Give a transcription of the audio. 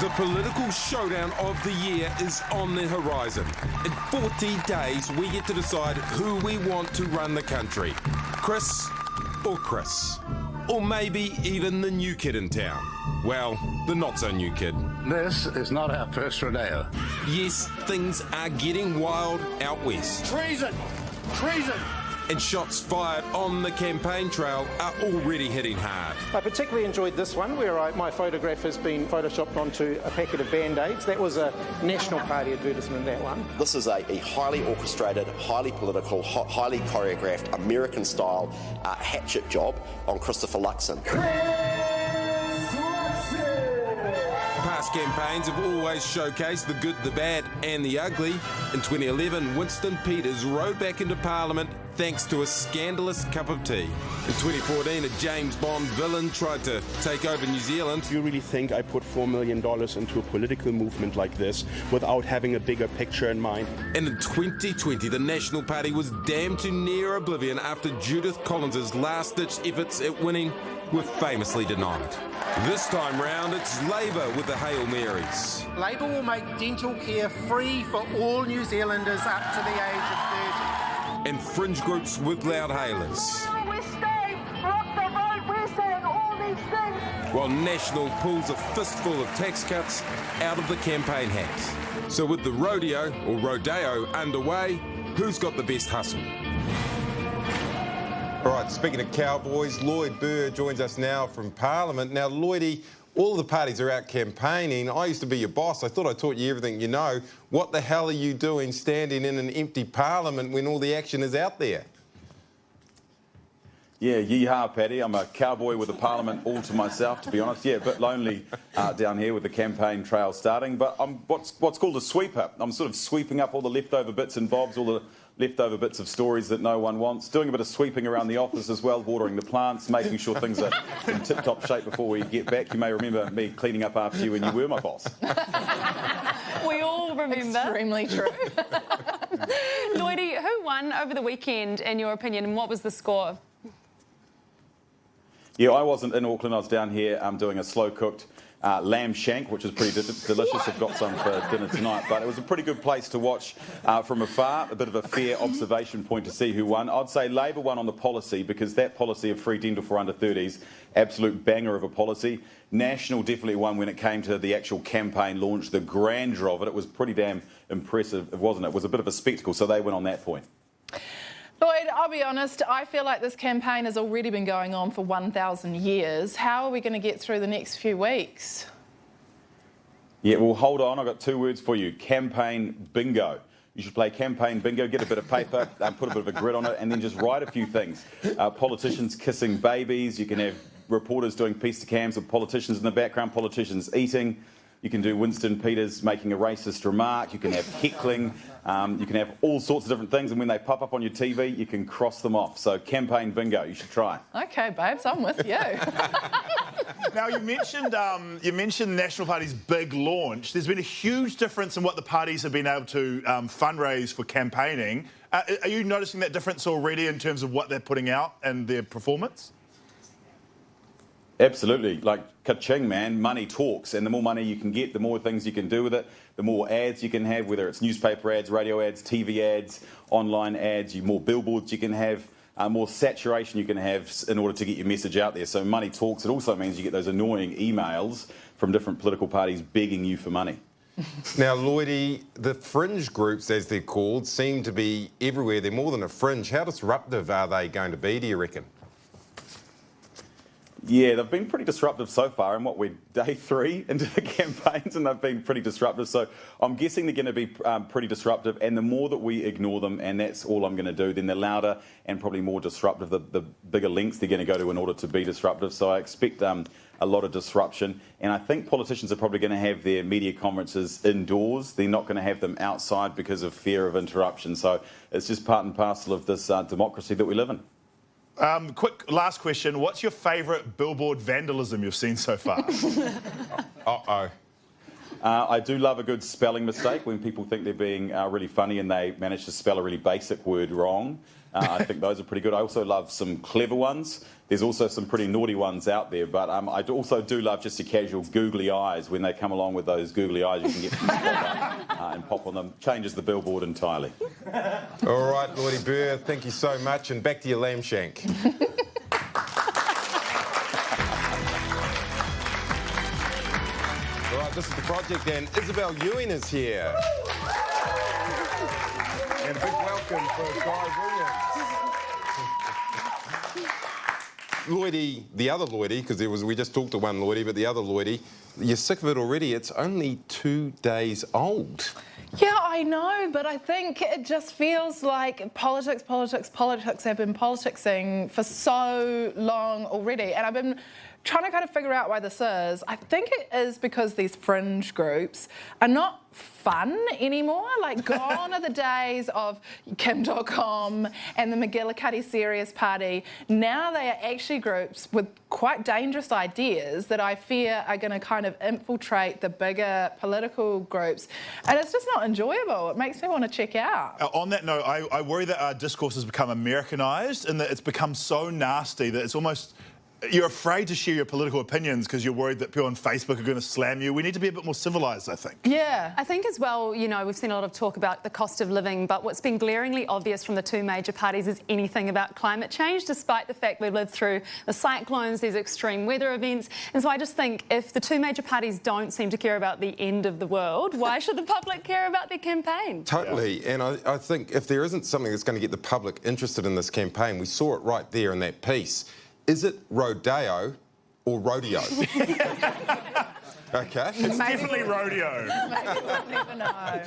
The political showdown of the year is on the horizon. In 40 days, we get to decide who we want to run the country. Chris or Chris. Or maybe even the new kid in town. Well, the not-so-new kid. This is not our first rodeo. Yes, things are getting wild out west. Treason! Treason! And shots fired on the campaign trail are already hitting hard. I particularly enjoyed this one where my photograph has been photoshopped onto a packet of Band-Aids. That was a National Party advertisement, that one. This is a highly orchestrated, highly political, highly choreographed, American-style hatchet job on Christopher Luxon. Past campaigns have always showcased the good, the bad and the ugly. In 2011, Winston Peters rode back into Parliament thanks to a scandalous cup of tea. In 2014, a James Bond villain tried to take over New Zealand. Do you really think I put $4 million into a political movement like this without having a bigger picture in mind? And in 2020, the National Party was damned to near oblivion after Judith Collins's last-ditch efforts at winning were famously denied. This time round, it's Labour with the Hail Marys. Labour will make dental care free for all New Zealanders up to the age of 30. And fringe groups with loud hailers. We're staying, rock the vote, we're saying all these things. While National pulls a fistful of tax cuts out of the campaign hat. So with the rodeo, or rodeo, underway, who's got the best hustle? All right, speaking of cowboys, Lloyd Burr joins us now from Parliament. Now, Lloydie, all of the parties are out campaigning. I used to be your boss. I thought I taught you everything you know. What the hell are you doing standing in an empty Parliament when all the action is out there? Yeah, yee-haw, Paddy. I'm a cowboy with a Parliament all to myself, to be honest. Yeah, a bit lonely down here with the campaign trail starting. But I'm what's called a sweeper. I'm sort of sweeping up all the leftover bits and bobs, all the leftover bits of stories that no one wants, doing a bit of sweeping around the office as well, watering the plants, making sure things are in tip-top shape before we get back. You may remember me cleaning up after you when you were my boss. We all remember. Extremely true. Lloydie, who won over the weekend, in your opinion, and what was the score? Yeah, I wasn't in Auckland. I was down here doing a slow-cooked lamb shank, which is pretty delicious. I've got some for dinner tonight. But it was a pretty good place to watch from afar, a bit of a fair observation point to see who won. I'd say Labour won on the policy because that policy of free dental for under 30s, absolute banger of a policy. National definitely won when it came to the actual campaign launch, the grandeur of it. It was pretty damn impressive, wasn't it? It was a bit of a spectacle, so they win on that point. Lloyd, I'll be honest, I feel like this campaign has already been going on for 1,000 years. How are we going to get through the next few weeks? Yeah, well, hold on. I've got 2 words for you. Campaign bingo. You should play campaign bingo, get a bit of paper, put a bit of a grid on it, and then just write a few things. Politicians kissing babies. You can have reporters doing piece to cams with politicians in the background, politicians eating. You can do Winston Peters making a racist remark. You can have heckling. You can have all sorts of different things. And when they pop up on your TV, you can cross them off. So campaign bingo, you should try. OK, babes, I'm with you. Now, you mentioned the National Party's big launch. There's been a huge difference in what the parties have been able to fundraise for campaigning. Are you noticing that difference already in terms of what they're putting out and their performance? Absolutely. Like, ka-ching, man. Money talks. And the more money you can get, the more things you can do with it, the more ads you can have, whether it's newspaper ads, radio ads, TV ads, online ads, more billboards you can have, more saturation you can have in order to get your message out there. So money talks. It also means you get those annoying emails from different political parties begging you for money. Now, Lloydie, the fringe groups, as they're called, seem to be everywhere. They're more than a fringe. How disruptive are they going to be, do you reckon? Yeah, they've been pretty disruptive so far, and we're day 3 into the campaigns, and they've been pretty disruptive. So I'm guessing they're going to be pretty disruptive, and the more that we ignore them, and that's all I'm going to do, then the louder and probably more disruptive, the bigger lengths they're going to go to in order to be disruptive. So I expect a lot of disruption, and I think politicians are probably going to have their media conferences indoors. They're not going to have them outside because of fear of interruption. So it's just part and parcel of this democracy that we live in. Quick last question. What's your favourite billboard vandalism you've seen so far? Uh-oh. I do love a good spelling mistake when people think they're being really funny and they manage to spell a really basic word wrong. I think those are pretty good. I also love some clever ones. There's also some pretty naughty ones out there, but I also do love just a casual googly eyes. When they come along with those googly eyes, you can get and pop on them. Changes the billboard entirely. All right, Lloydie Burr, thank you so much, and back to your lamb shank. All right, this is the project, and Isabel Ewing is here. And big welcome for Guy Williams. Lloydie, the other Lloydie, because we just talked to one Lloydie, but the other Lloydie, you're sick of it already. It's only 2 days old. Yeah, I know, but I think it just feels like politics have been politicking for so long already. And I've been trying to kind of figure out why this is. I think it is because these fringe groups are not fun anymore. Like, gone are the days of Kim.com and the McGillicuddy Serious Party. Now they are actually groups with quite dangerous ideas that I fear are going to kind of infiltrate the bigger political groups. And it's just not enjoyable. It makes me want to check out. On that note, I worry that our discourse has become Americanised and that it's become so nasty that it's almost... You're afraid to share your political opinions because you're worried that people on Facebook are going to slam you. We need to be a bit more civilised, I think. Yeah. I think as well, you know, we've seen a lot of talk about the cost of living, but what's been glaringly obvious from the two major parties is anything about climate change, despite the fact we've lived through the cyclones, these extreme weather events. And so I just think if the two major parties don't seem to care about the end of the world, why should the public care about their campaign? Totally. Yeah. And I think if there isn't something that's going to get the public interested in this campaign, we saw it right there in that piece. Is it rodeo or rodeo? Okay. It's definitely rodeo. Maybe we'll never know.